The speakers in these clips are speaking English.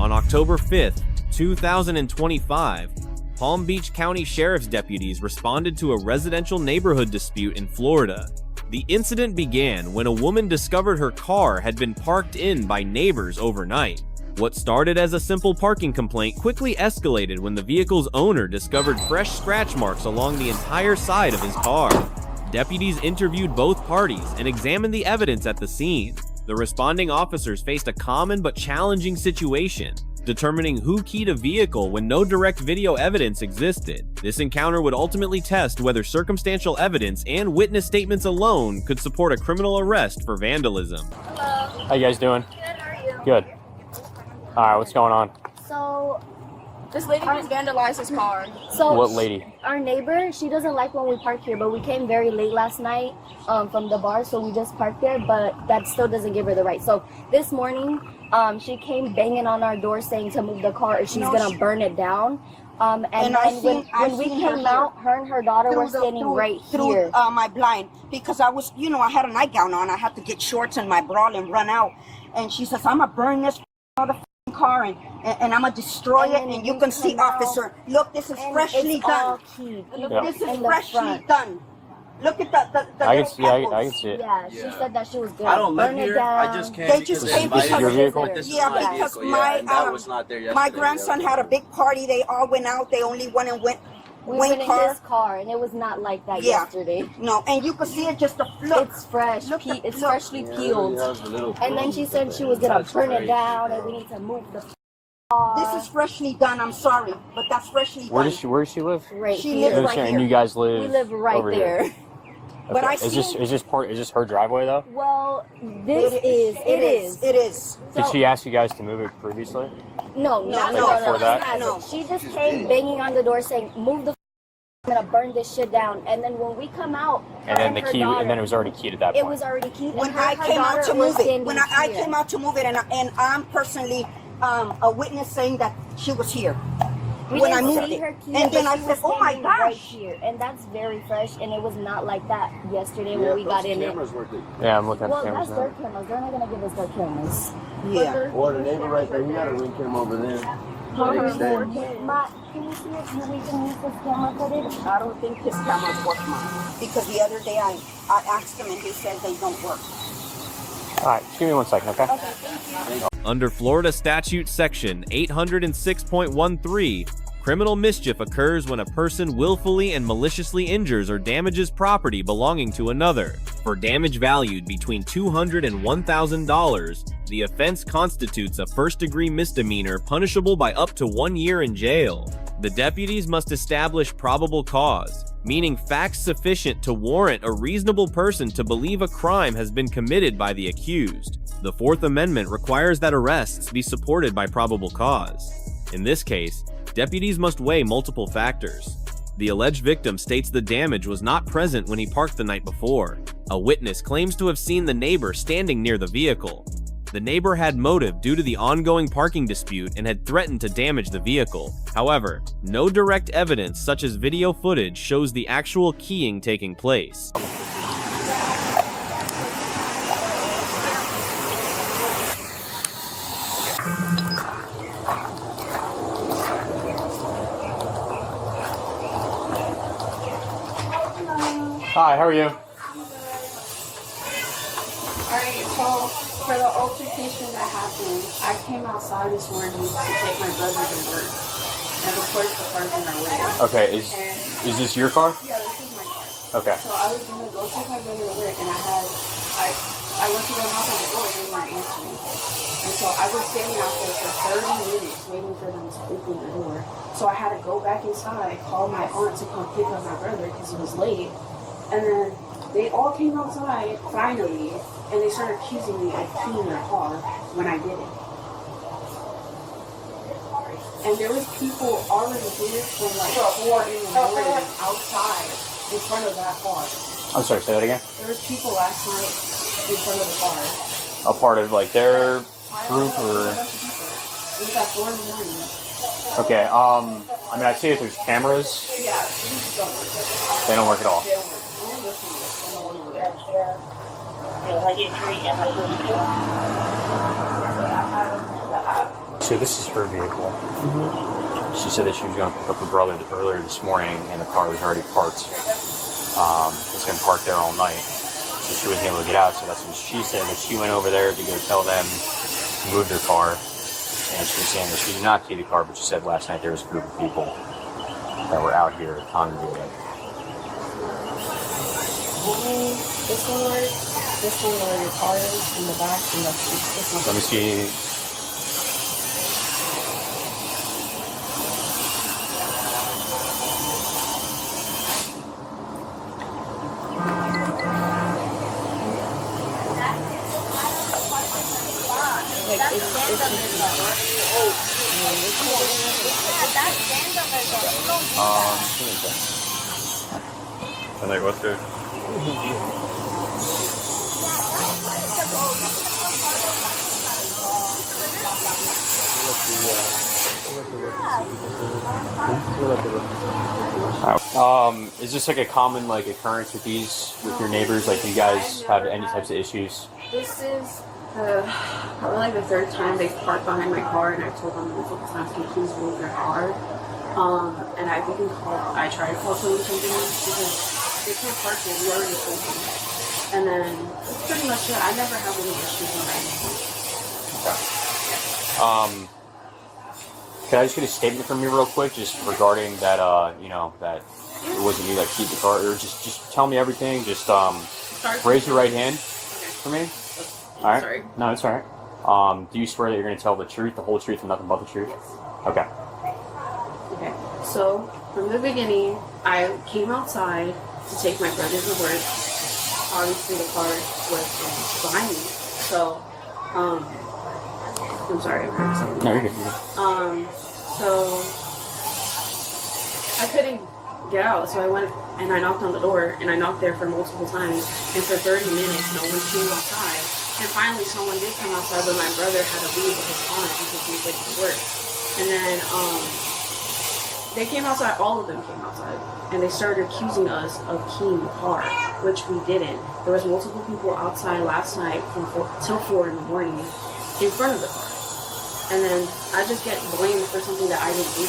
On October 5th, 2025, Palm Beach County Sheriff's deputies responded to a residential neighborhood dispute in Florida. The incident began when a woman discovered her car had been parked in by neighbors overnight. What started as a simple parking complaint quickly escalated when the vehicle's owner discovered fresh scratch marks along the entire side of his car. Deputies interviewed both parties and examined the evidence at the scene. The responding officers faced a common but challenging situation, determining who keyed a vehicle when no direct video evidence existed. This encounter would ultimately test whether circumstantial evidence and witness statements alone could support a criminal arrest for vandalism. Hello. How you guys doing? Good, how are you? Good. Alright, what's going on? So, this lady just vandalized his car. What lady? Our neighbor, she doesn't like when we park here, but we came very late last night from the bar, so we just parked there, but that still doesn't give her the right. So this morning, she came banging on our door saying to move the car or she's gonna burn it down. And then when we came out, her and her daughter were standing right here. Through my blind, because I was, I had a nightgown on. I had to get shorts and my bra and run out. And she says, I'm gonna burn this motherfucking car and I'm gonna destroy it. And you can see, officer, look, this is freshly done. This is freshly done. Look at the I can see it. Yeah, she said that she was good. I don't live burn it here. down. I just came. They just came This is your vehicle? This is Yeah, my because vehicle. Yeah, and that was not there yesterday. my grandson had a big party. They all went out. They only went and went We went in his car, and it was not like that yesterday. No, and you can see it just look. It's fresh. It's freshly Yeah, peeled. that was a little And then she said she was gonna burn it down, and we need to move the car. This is freshly done. I'm sorry, but that's freshly done. Where does she live? Right She here. lives right And here. you guys live We live right over there. here. But I Is see. this her driveway though? Well, it is. It is. Did she ask you guys to move it previously? No. before that? No. She just came banging on the door saying, "Move the. I'm gonna burn this shit down." And then when we come out, And then the her key, daughter, and then it was already keyed at that it point. was already keyed. When and I her came out daughter to was move it, standing when I here. came out to move it, and I'm personally a witness saying that she was here. We when didn't I moved see it. her key, And then but I she said, was oh my standing right gosh. here, and that's very fresh, and it was not like that yesterday when we got in it. Yeah, I'm looking at Well, the that's cameras their now. cameras. They're not gonna give us their cameras. Yeah. Or the neighbor right there, he got a ring cam over there. Can you see if we can use this camera footage? I don't think his cameras work, Mom. Because the other day I asked him and he said they don't work. Alright, just give me 1 second, okay? Okay, thank you. Under Florida Statute Section 806.13, criminal mischief occurs when a person willfully and maliciously injures or damages property belonging to another. For damage valued between $200 and $1,000, the offense constitutes a first-degree misdemeanor punishable by up to 1 year in jail. The deputies must establish probable cause, meaning facts sufficient to warrant a reasonable person to believe a crime has been committed by the accused. The Fourth Amendment requires that arrests be supported by probable cause. In this case, deputies must weigh multiple factors. The alleged victim states the damage was not present when he parked the night before. A witness claims to have seen the neighbor standing near the vehicle. The neighbor had motive due to the ongoing parking dispute and had threatened to damage the vehicle. However, no direct evidence such as video footage shows the actual keying taking place. Hi, how are you? Alright, so for the altercation that happened, I came outside this morning to take my brother to work. And of course the car's in our way. Okay, is this your car? Yeah, this is my car. Okay. So I was gonna go take my brother to work and I went to go knock on the door and they weren't answering. And so I was standing out there for 30 minutes waiting for them to open the door. So I had to go back inside, call my aunt to come pick up my brother because he was late. And then they all came outside, finally, and they started accusing me of keying their car when I didn't. And there was people already here from like 4 in the morning outside in front of that car. I'm sorry, say that again? There was people last night in front of the car. A part of like their group or... It was at 4 in the morning. Okay, I mean I see that there's cameras. Yeah, these don't work. They don't work at all. They don't work. Only this one works. And the one over there. So this is her vehicle. She said that she was going to pick up her brother earlier this morning, and the car was already parked. It's been parked there all night, so she wasn't able to get out. So that's what she said. That she went over there to go tell them to move their car, and she was saying that she did not key the car, but she said last night there was a group of people that were out here congregating. This one where your car is in the back, and this one. Let me see. And like, what's good? Is this like a common like occurrence with your neighbors? Like, do you guys have any types of issues? This is probably like the third time they've parked behind my car, and I told them multiple times, can you please move your car? And I think I tried to call police because they can't park here. We already told them. And then that's pretty much it. I never have any issues with anything. Okay. Can I just get a statement from you real quick, just regarding that? That it wasn't you that keyed the car, or just tell me everything. Just raise your right hand for me. All right. Sorry. No, it's all right. Do you swear that you're going to tell the truth, the whole truth, and nothing but the truth? Yes. Okay. Okay. So from the beginning, I came outside to take my brother to work. Obviously, the car was behind me. So, I'm sorry. I'm hurt something. No, you're good. So I couldn't get out, so I went and I knocked on the door, and I knocked there for multiple times, and for 30 minutes, no one came outside. And finally, someone did come outside, but my brother had to leave with his car because he was late to work. And then they came outside. All of them came outside, and they started accusing us of keying the car, which we didn't. There was multiple people outside last night from 4 till 4 in the morning in front of the car. And then I just get blamed for something that I didn't do.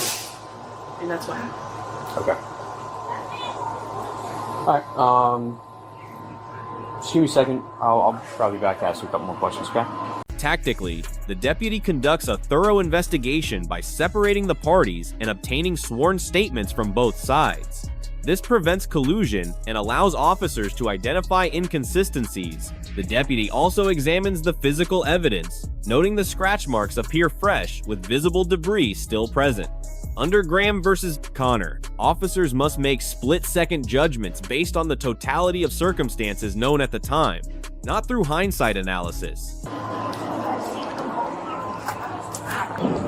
And that's what happened. Okay. Alright, just give me a second. I'll probably be back to ask you a couple more questions, okay? Tactically, the deputy conducts a thorough investigation by separating the parties and obtaining sworn statements from both sides. This prevents collusion and allows officers to identify inconsistencies. The deputy also examines the physical evidence, noting the scratch marks appear fresh with visible debris still present. Under Graham versus Connor, officers must make split-second judgments based on the totality of circumstances known at the time, not through hindsight analysis.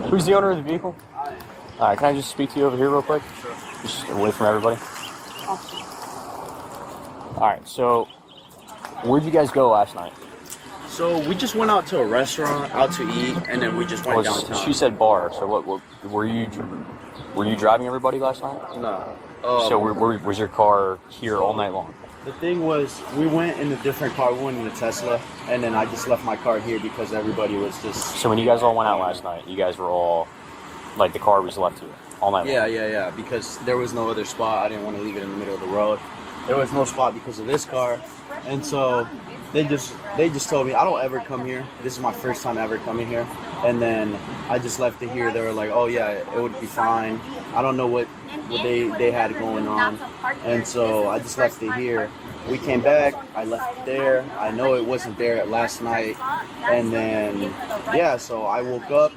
Who's the owner of the vehicle? Alright, can I just speak to you over here real quick? Just away from everybody. Alright, so where'd you guys go last night? So we just went out to a restaurant, out to eat, and then we just went downtown. She said bar, so what were you driving everybody last night? No. So was your car here all night long? The thing was, we went in a different car. We went in a Tesla, and then I just left my car here because everybody was just... So when you guys all went out last night, you guys were all, like, the car was left here all night long? Yeah, because there was no other spot. I didn't want to leave it in the middle of the road. There was no spot because of this car, and so they just told me, I don't ever come here. This is my first time ever coming here. And then I just left it here. They were like, oh yeah, it would be fine. I don't know what they had going on. And so I just left it here. We came back, I left it there. I know it wasn't there last night. And then, yeah, so I woke up.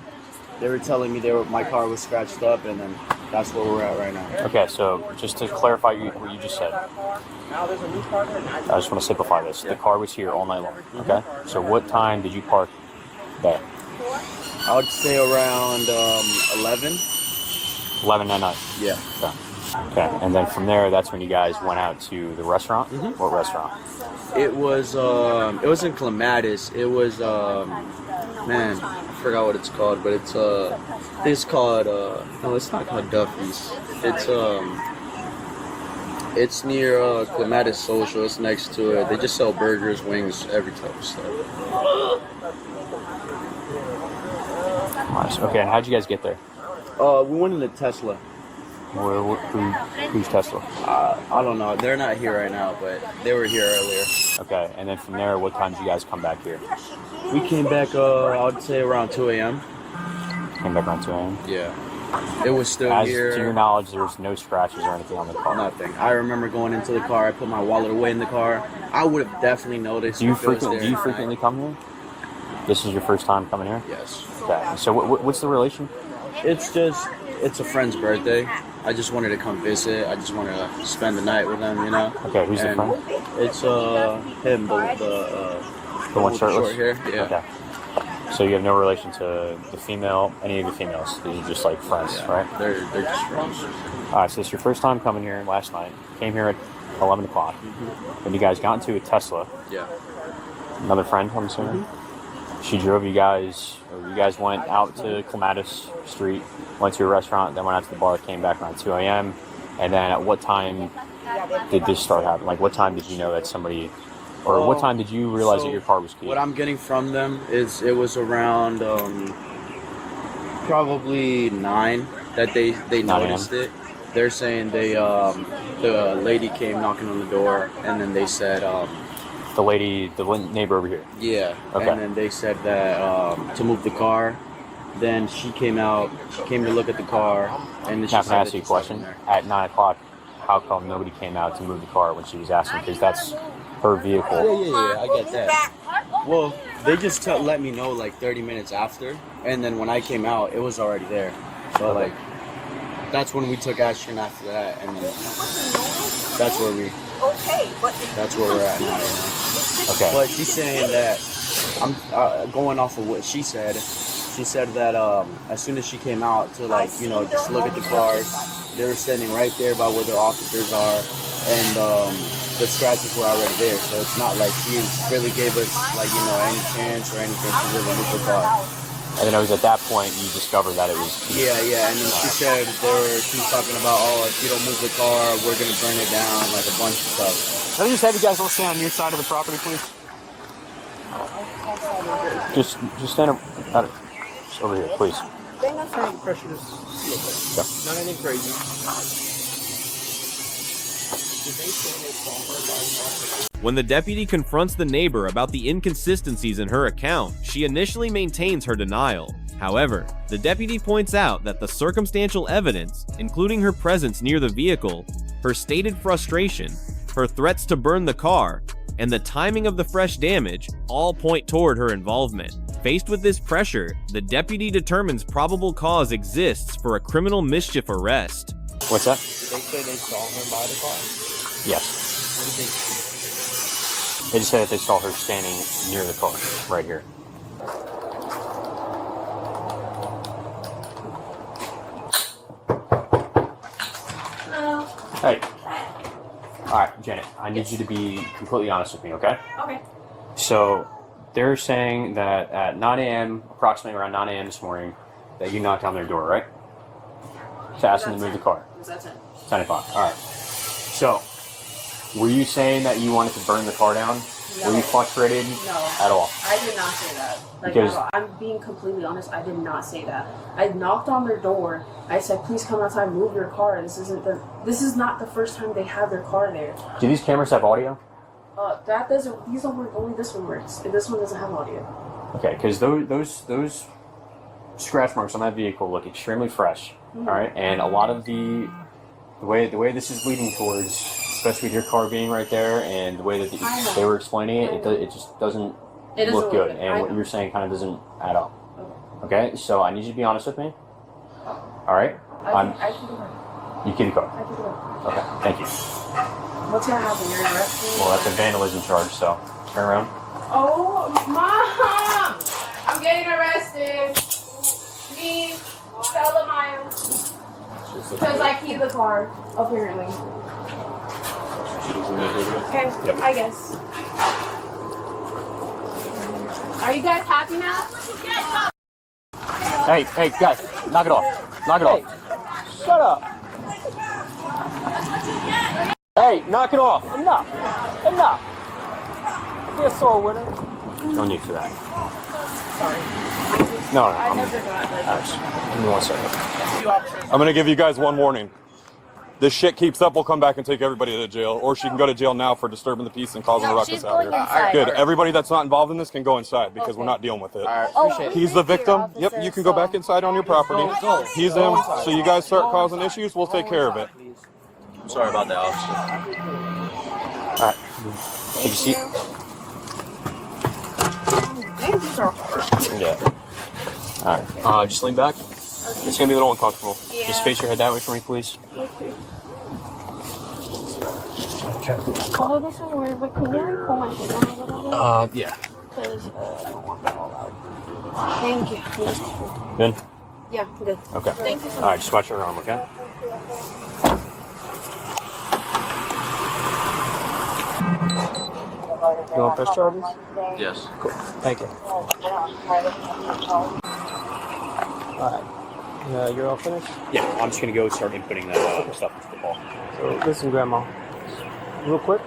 They were telling me my car was scratched up, and then that's where we're at right now. Okay, so just to clarify what you just said, I just want to simplify this. The car was here all night long, okay? So what time did you park there? I would say around 11. 11 at night? Yeah. Okay, and then from there, that's when you guys went out to the restaurant? Mm-hmm. What restaurant? It was in Clematis. It was, man, I forgot what it's called, but it's called, no, it's not called Duffy's. It's near Clematis Social. It's next to it. They just sell burgers, wings, every type of stuff. Nice. Okay, and how'd you guys get there? We went in the Tesla. Who's Tesla? I don't know. They're not here right now, but they were here earlier. Okay, and then from there, what time did you guys come back here? We came back, I would say around 2 a.m. Came back around 2 a.m.? Yeah. It was still As here. to your knowledge, there was no scratches or anything on the car? Nothing. I remember going into the car. I put my wallet away in the car. I would have definitely noticed. Do you if it was there. frequently come here? This is your first time coming here? Yes. Okay. So what's the relation? It's a friend's birthday. I just wanted to come visit. I just wanted to spend the night with him, you know. Okay, who's the friend? It's him, the one shirtless? short hair. Yeah. Okay. So you have no relation to the female, any of the females? These are just like friends, Yeah. right? They're just friends. All right, so it's your first time coming here last night. Came here at 11 o'clock. When you guys got into a Tesla, Yeah. another friend, I'm assuming? She drove you guys, or you guys went out to Clematis Street, went to a restaurant, then went out to the bar, came back around 2 a.m. And then at what time did this start happening? Like, what time did you know that somebody, or what time did you realize that your car was keyed? What I'm getting from them is it was around probably 9 that they 9 noticed it. They're saying the lady came knocking on the door, and then they said the neighbor over here. yeah, Okay. and then they said that to move the car. Then she came out. She came to look at the car, and then she Now, said can I ask that you a there's nothing question? there. At 9 o'clock, how come nobody came out to move the car when she was asking? Because that's her vehicle. Yeah, I get that. Well, they just let me know like 30 minutes after, and then when I came out, it was already there. So like, that's when we took action after that, and then that's where we're at now. Okay. But she's saying that I'm going off of what she said. She said that as soon as she came out to just look at the cars, they were standing right there by where the officers are, and the scratches were already there. So it's not like she really gave us any chance or anything to really move the car. And then it was at that point you discovered that it was keyed. Yeah, and then she said she was talking about, if you don't move the car, we're gonna burn it down, like a bunch of stuff. Let me just have you guys all stand on your side of the property, please. Just stand up over here, please. Pressure to seal it. Not anything crazy. When the deputy confronts the neighbor about the inconsistencies in her account, she initially maintains her denial. However, the deputy points out that the circumstantial evidence, including her presence near the vehicle, her stated frustration, her threats to burn the car, and the timing of the fresh damage all point toward her involvement. Faced with this pressure, the deputy determines probable cause exists for a criminal mischief arrest. What's that? Did they say they saw her by the car? Yes. What did they see? They just said that they saw her standing near the car, right here. Hello. Hey. Alright, Janet, I need you to be completely honest with me, okay? Okay. So, they're saying that at 9 a.m., approximately around 9 a.m. this morning, that you knocked on their door, right? To ask them to move the car. Was that 10? 10 o'clock, alright. So, were you saying that you wanted to burn the car down? No. Were you frustrated No. at all? I did not say that. Like, Because- at all. I'm being completely honest. I did not say that. I knocked on their door. I said, "Please come outside, move your car. This is not the first time they have their car there." Do these cameras have audio? That doesn't. These don't work. Only this one works. And this one doesn't have audio. Okay, because those scratch marks on that vehicle look extremely fresh. Mm-hmm. All right, and a lot of the way this is leading towards, especially with your car being right there, and the way that they were explaining it, it just doesn't look good, and what you're saying kind of doesn't add up. Okay, so I need you to be honest with me. All right, I can do it. you keep the car. I can do it. Okay, thank you. What's gonna happen? You're arresting me? Well, that's a vandalism charge, so turn around. Oh, Mom! I'm getting arrested. Me, tell them I am. Because I keep the car, apparently. Okay, I guess. Are you guys happy now? Hey, guys, knock it off. Knock it off. Shut up. Hey, knock it off. Enough. Be a sore winner. No need for that. Sorry. No, I never got that. give me 1 second. I'm gonna give you guys one warning. This shit keeps up, we'll come back and take everybody to jail, or she can go to jail now for disturbing the peace and causing a No, ruckus she's out going here. inside. Good. Everybody that's not involved in this can go inside because we're not dealing with it. Oh, He's the victim. Yep, you can go back inside on your property. He's him. So you guys start causing issues, we'll take care of it. I'm sorry about that, officer. All right. Take a seat. Yeah. All right. Just lean back. It's gonna be a little uncomfortable. Just face your head that way for me, please. Oh, that's not weird, but can you pull my shit down a little bit? Yeah. Because I don't want that all out. Thank you. Good? Yeah, good. Okay. Thank you so All right, just watch your arm, okay? You want press charges? Yes. Cool. Thank you. Alright. You're all finished? Yeah, I'm just gonna go start inputting that stuff into the ball. So listen, Grandma. Real quick.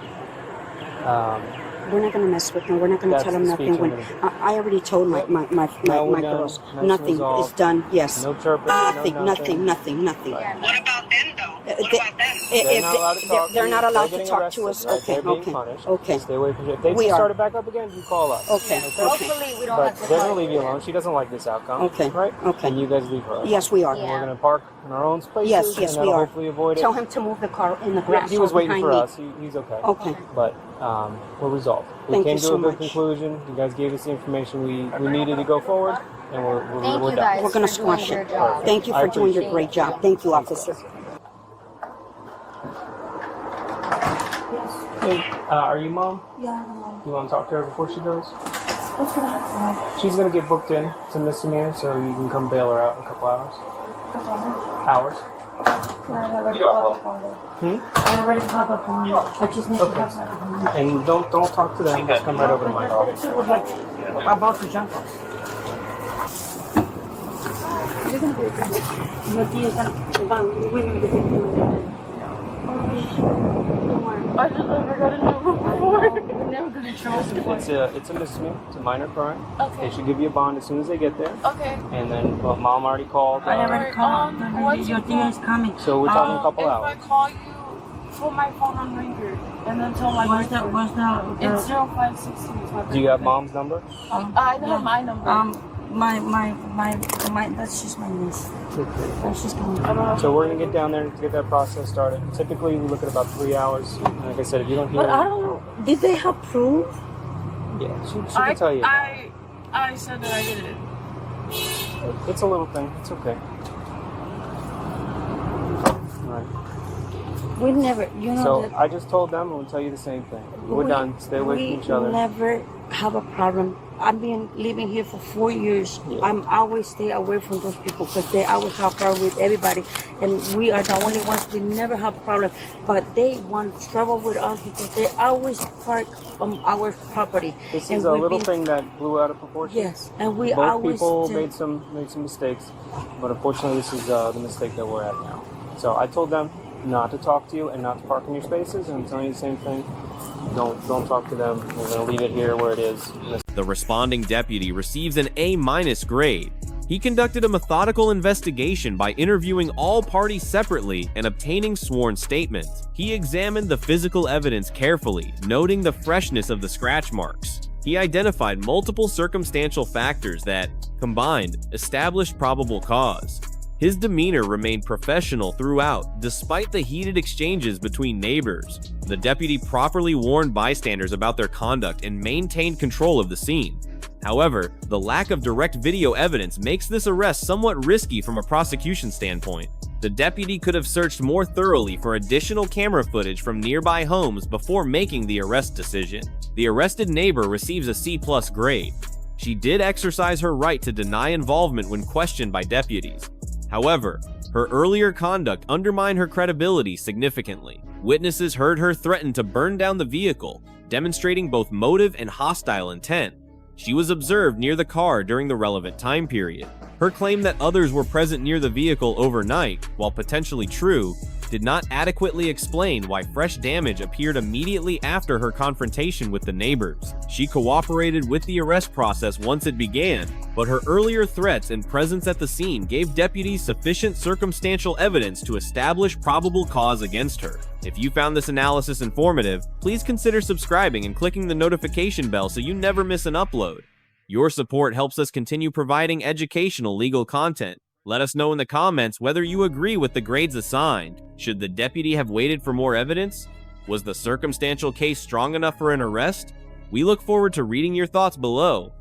We're not going to mess with them. We're not going to That's tell them the nothing. speech I'm When gonna I already told my No, we're girls, done. nothing Resolved. is done. Yes. No chirping, Nothing, no nothing, nothing, nothing. Right. What about them, though? They're not allowed to talk. They're not allowed to getting talk to arrested, us. right? Okay, They're being okay, punished. okay. Stay away from it. If they We just are. start it back up again, you call us. Okay, Hopefully we don't But have to they're call gonna leave you you. alone. She doesn't like this outcome. Okay, Right? okay. And you guys leave her. Yes, we are. And we're gonna park in our own places. Yes, and we that'll are. hopefully avoid it. Tell him to move the car in the Yeah, grass. he was or waiting behind for me. us. He's okay. Okay. But we're resolved. We Thank came you to so a good much. conclusion. You guys gave us the information we needed to go forward, and we're Thank done. you guys We're going for to doing squash your it. job. Thank you I for doing your appreciate great job. Thank you, officer. Hey, are you mom? Yeah, You want to talk to her before she goes? She's gonna get booked in to misdemeanor, so you can come bail her out in a couple hours. Hours? I already pop up on you. I just need to Okay. have that. And don't talk to them. Just come right over to my office. About to jump us. I just never got in trouble before. Never got in trouble before. It's a misdemeanor. It's a minor crime. Okay. They should give you a bond as soon as they get there. Okay. And then, well, mom already called. What's your DA is coming. So we're talking a couple if hours. I call you, put my phone on ringer and then tell my What's boyfriend. It's 0516. Do you have mom's number? I have my number. That's just my niece. That's just my So we're gonna get down there to get that process started. Typically, we look at about 3 hours. And like I said, if you don't hear, But I don't know. Did they have proof? yeah, she can tell you. I said that I did it. It's a little thing. It's okay. All right. We never, you know, So I just told them, and we'll tell you the same thing. We're done. Stay away from each other. We never have a problem. I've been living here for 4 years. Yeah. I'm always stay away from those people because they always have problem with everybody, and we are the only ones. We never have problem, but they want trouble with us because they always park on our property. This And is a we've little been- thing that blew out of proportion. Yes, and we Both always people do- made some mistakes, but unfortunately, this is the mistake that we're at now. So I told them not to talk to you and not to park in your spaces, and I'm telling you the same thing. Don't talk to them. We're gonna leave it here where it is. The responding deputy receives an A- grade. He conducted a methodical investigation by interviewing all parties separately and obtaining sworn statements. He examined the physical evidence carefully, noting the freshness of the scratch marks. He identified multiple circumstantial factors that, combined, established probable cause. His demeanor remained professional throughout, despite the heated exchanges between neighbors. The deputy properly warned bystanders about their conduct and maintained control of the scene. However, the lack of direct video evidence makes this arrest somewhat risky from a prosecution standpoint. The deputy could have searched more thoroughly for additional camera footage from nearby homes before making the arrest decision. The arrested neighbor receives a C+ grade. She did exercise her right to deny involvement when questioned by deputies. However, her earlier conduct undermined her credibility significantly. Witnesses heard her threaten to burn down the vehicle, demonstrating both motive and hostile intent. She was observed near the car during the relevant time period. Her claim that others were present near the vehicle overnight, while potentially true, did not adequately explain why fresh damage appeared immediately after her confrontation with the neighbors. She cooperated with the arrest process once it began, but her earlier threats and presence at the scene gave deputies sufficient circumstantial evidence to establish probable cause against her. If you found this analysis informative, please consider subscribing and clicking the notification bell so you never miss an upload. Your support helps us continue providing educational legal content. Let us know in the comments whether you agree with the grades assigned. Should the deputy have waited for more evidence? Was the circumstantial case strong enough for an arrest? We look forward to reading your thoughts below.